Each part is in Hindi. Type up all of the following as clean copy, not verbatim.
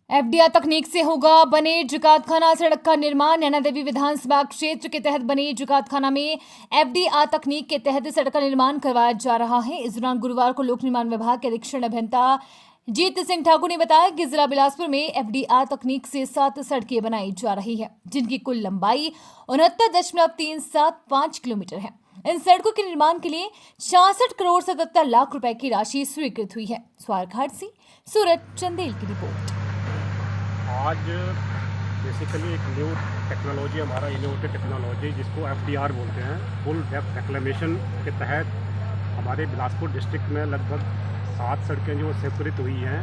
एफडीआर तकनीक से होगा बने जिकातखाना सड़क का निर्माण। नैना देवी विधानसभा क्षेत्र के तहत बने जिकातखाना में एफडीआर तकनीक के तहत सड़क का निर्माण करवाया जा रहा है। इस दौरान गुरुवार को लोक निर्माण विभाग के अधीक्षण अभियंता जीत सिंह ठाकुर ने बताया कि जिला बिलासपुर में एफडीआर तकनीक से 7 सड़कें बनाई जा रही है, जिनकी कुल लंबाई 69.375 किलोमीटर है। इन सड़कों के निर्माण के लिए 66 करोड़ 77 लाख रुपए की राशि स्वीकृत हुई है। स्वारघाट से सूरज चंदेल की रिपोर्ट। आज बेसिकली एक न्यू टेक्नोलॉजी, हमारा इनोवेटिव टेक्नोलॉजी जिसको एफडीआर बोलते हैं, फुल डेप्थ रिक्लेमेशन के तहत हमारे बिलासपुर डिस्ट्रिक्ट में लगभग 7 सड़कें जो स्वीकृत हुई हैं,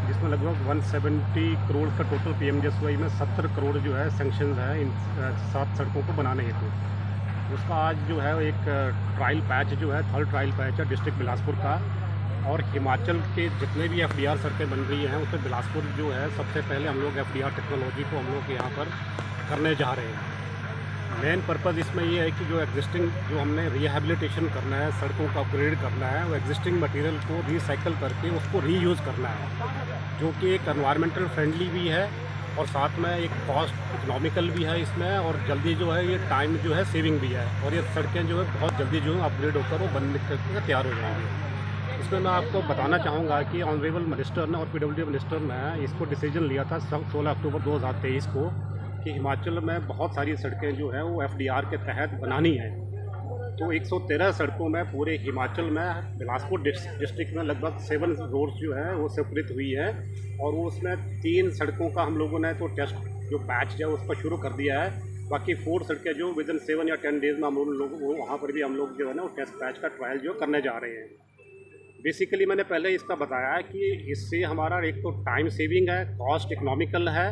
जिसमें लगभग 170 करोड़ का टोटल पीएमजीएसवाई में 70 करोड़ जो है सेंक्शन है इन 7 सड़कों को बनाने हेतु। उसका आज जो है एक ट्रायल पैच जो है, थर्ड ट्रायल पैच है डिस्ट्रिक्ट बिलासपुर का। और हिमाचल के जितने भी एफडीआर सड़कें बन रही हैं उसमें बिलासपुर जो है सबसे पहले हम लोग एफडीआर टेक्नोलॉजी को हम लोग यहाँ पर करने जा रहे हैं। मेन पर्पज़ इसमें ये है कि जो एग्जिस्टिंग जो हमने रिहेबिलिटेशन करना है, सड़कों का अपग्रेड करना है, वो एग्जिस्टिंग मटेरियल को रिसाइकल करके उसको रीयूज़ करना है, जो कि एक एनवायरमेंटल फ्रेंडली भी है और साथ में एक कॉस्ट इकोनॉमिकल भी है इसमें, और जल्दी जो है ये टाइम जो है सेविंग भी है, और ये सड़कें जो है बहुत जल्दी जो है अपग्रेड होकर वो बनने करके तैयार हो जाएंगी। इसमें मैं आपको बताना चाहूँगा कि ऑनरेबल मिनिस्टर ने और पीडब्ल्यूडी मिनिस्टर ने इसको डिसीजन लिया था 16 अक्टूबर 2023 को कि हिमाचल में बहुत सारी सड़कें जो हैं वो एफडीआर के तहत बनानी है। तो 113 सड़कों में पूरे हिमाचल में बिलासपुर डिस्ट्रिक्ट में लगभग 7 रोड्स जो हैं वो स्वीकृत हुई हैं, और वो उसमें 3 सड़कों का हम लोगों ने तो टेस्ट जो बैच है उसका शुरू कर दिया है। बाकी 4 सड़कें जो विद इन 7 या 10 डेज़ में हम लोग वहाँ पर भी हम लोग जो है ना वो टेस्ट बैच का ट्रायल जो करने जा रहे हैं। बेसिकली मैंने पहले इसका बताया कि इससे हमारा एक तो टाइम सेविंग है, कॉस्ट इकोनॉमिकल है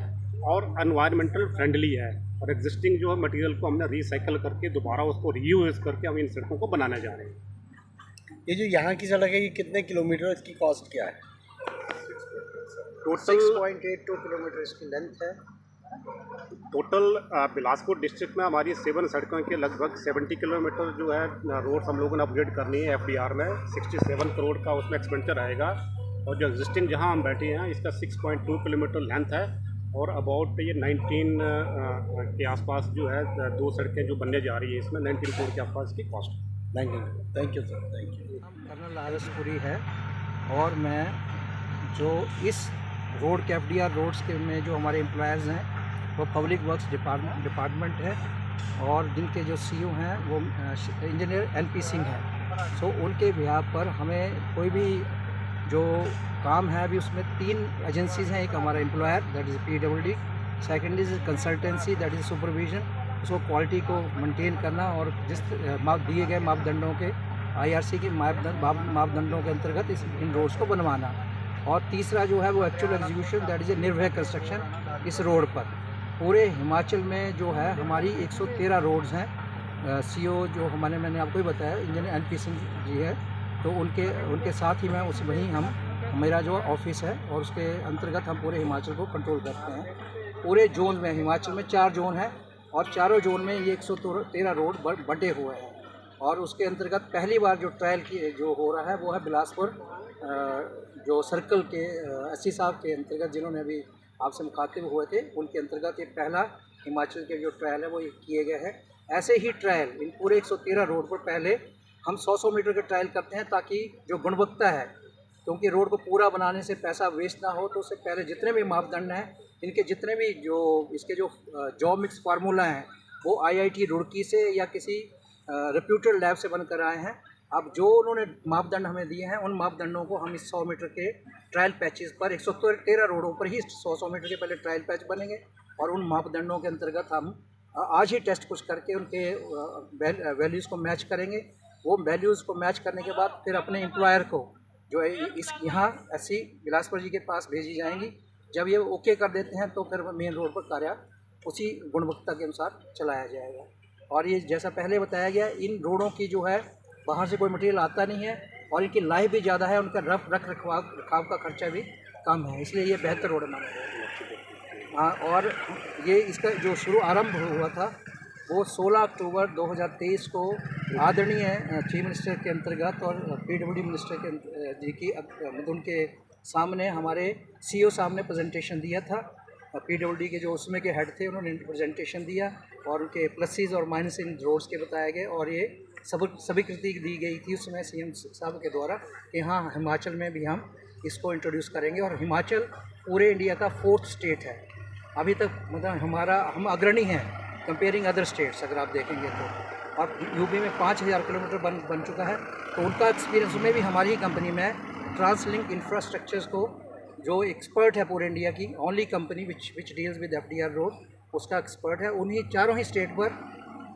और एनवायरमेंटल फ्रेंडली है, और एग्जिस्टिंग जो है मटेरियल को हमने रिसाइकल करके दोबारा उसको रीयूज़ करके हम इन सड़कों को बनाने जा रहे हैं। ये जो यहाँ की सड़क है ये कितने किलोमीटर, इसकी कॉस्ट क्या है? टोटल 6.82 किलोमीटर इसकी लेंथ है। टोटल बिलासपुर डिस्ट्रिक्ट में हमारी 7 सड़कों के लगभग 70 किलोमीटर जो है रोड्स हम लोगों ने अपग्रेड करनी है। एफडीआर में 67 करोड़ का उसमें एक्सपेंडिचर आएगा, और जो एग्जिस्टिंग जहां हम बैठे हैं इसका 6.2 किलोमीटर लेंथ है, और अबाउट ये 19 के आसपास जो है 2 सड़कें जो बनने जा रही है, इसमें 19 करोड़ के आसपास की cost. Thank you sir, thank you. Colonel आरएसपुरी है, और मैं जो इस रोड के एफडीआर रोड्स के में जो हमारे एम्प्लॉयर्स हैं वो पब्लिक वर्क्स डिपार्टमेंट है, और जिनके जो सीईओ हैं वो इंजीनियर एनपी सिंह हैं। सो उनके बिहाफ पर हमें कोई भी जो काम है अभी उसमें 3 एजेंसीज़ हैं। एक हमारा employer that is PWD, second is consultancy that is supervision, उसको क्वालिटी को मेंटेन करना और जिस दिए गए मापदंडों के आईआरसी के मापदंडों के अंतर्गत इन रोड्स को बनवाना, और तीसरा जो है वो actual execution that is a निर्भय कंस्ट्रक्शन इस रोड पर। पूरे हिमाचल में जो है हमारी 113 रोड्स हैं। सीईओ जो मैंने आपको ही बताया इंजीनियर एनपी सिंह जी है, तो उनके साथ ही मैं मेरा जो ऑफिस है और उसके अंतर्गत हम पूरे हिमाचल को कंट्रोल करते हैं। पूरे जोन में हिमाचल में 4 जोन हैं, और चारों जोन में ये 113 रोड बटे हुए हैं, और उसके अंतर्गत पहली बार जो ट्रायल की जो हो रहा है वो है बिलासपुर जो सर्कल के एससी साहब के अंतर्गत, जिन्होंने अभी आपसे मुखातिब हुए थे, उनके अंतर्गत ये पहला हिमाचल के जो ट्रायल है वो ये किए गए हैं। ऐसे ही ट्रायल इन पूरे 113 रोड पर पहले हम 100 मीटर के ट्रायल करते हैं, ताकि जो गुणवत्ता है, क्योंकि रोड को पूरा बनाने से पैसा वेस्ट ना हो, तो उससे पहले जितने भी मापदंड हैं, इनके जितने भी जो इसके जो जॉब मिक्स फार्मूला हैं वो आईआईटी रुड़की से या किसी रेप्यूटेड लैब से बनकर आए हैं। अब जो उन्होंने मापदंड हमें दिए हैं, उन मापदंडों को हम इस 100 मीटर के ट्रायल पैचेस पर 113 रोडों पर ही 100 मीटर के पहले ट्रायल पैच बनेंगे, और उन मापदंडों के अंतर्गत हम आज ही टेस्ट कुछ करके उनके वैल्यूज़ को मैच करेंगे। वो वैल्यूज़ को मैच करने के बाद फिर अपने एम्प्लॉयर को जो है इस यहाँ एससी बिलासपुर जी के पास भेजी जाएंगी। जब ये ओके कर देते हैं तो फिर मेन रोड पर कार्य उसी गुणवत्ता के अनुसार चलाया जाएगा। और ये जैसा पहले बताया गया, इन रोडों की जो है बाहर से कोई मटेरियल आता नहीं है, और इनकी लाइफ भी ज़्यादा है, उनका रख रखाव का खर्चा भी कम है, इसलिए ये बेहतर रोड माना गया। हाँ, और ये इसका जो आरंभ हुआ था वो 16 अक्टूबर 2023 को आदरणीय चीफ मिनिस्टर के अंतर्गत और पीडब्ल्यूडी मिनिस्टर के जी की उनके सामने हमारे सीईओ साहब ने प्रेजेंटेशन दिया था, पीडब्ल्यूडी के जो उसमें के हेड थे उन्होंने प्रेजेंटेशन दिया और उनके प्लसेस और माइनस इन रोड्स के बताए गए और ये सभी कृति दी गई थी उसमें सीएम साहब के द्वारा कि हाँ हिमाचल में भी हम इसको इंट्रोड्यूस करेंगे। और हिमाचल पूरे इंडिया का 4th स्टेट है अभी तक, मतलब हम अग्रणी हैं कंपेयरिंग अदर स्टेट्स अगर आप देखेंगे तो। और यूपी में 5000 किलोमीटर बन चुका है, तो उनका एक्सपीरियंस में भी हमारी ही कंपनी में ट्रांसलिंक इंफ्रास्ट्रक्चर्स को जो एक्सपर्ट है पूरे इंडिया की, only company which deals with FDR road, उसका एक्सपर्ट है। उन्हीं चारों ही स्टेट पर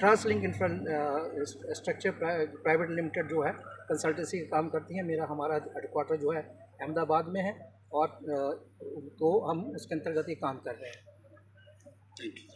ट्रांसलिंक इंफ्रास्ट्रक्चर प्राइवेट लिमिटेड जो है कंसल्टेंसी का काम करती है। हमारा हेडक्वार्टर जो है अहमदाबाद में है और तो हम उसके अंतर्गत ही काम कर रहे हैं। Thank you.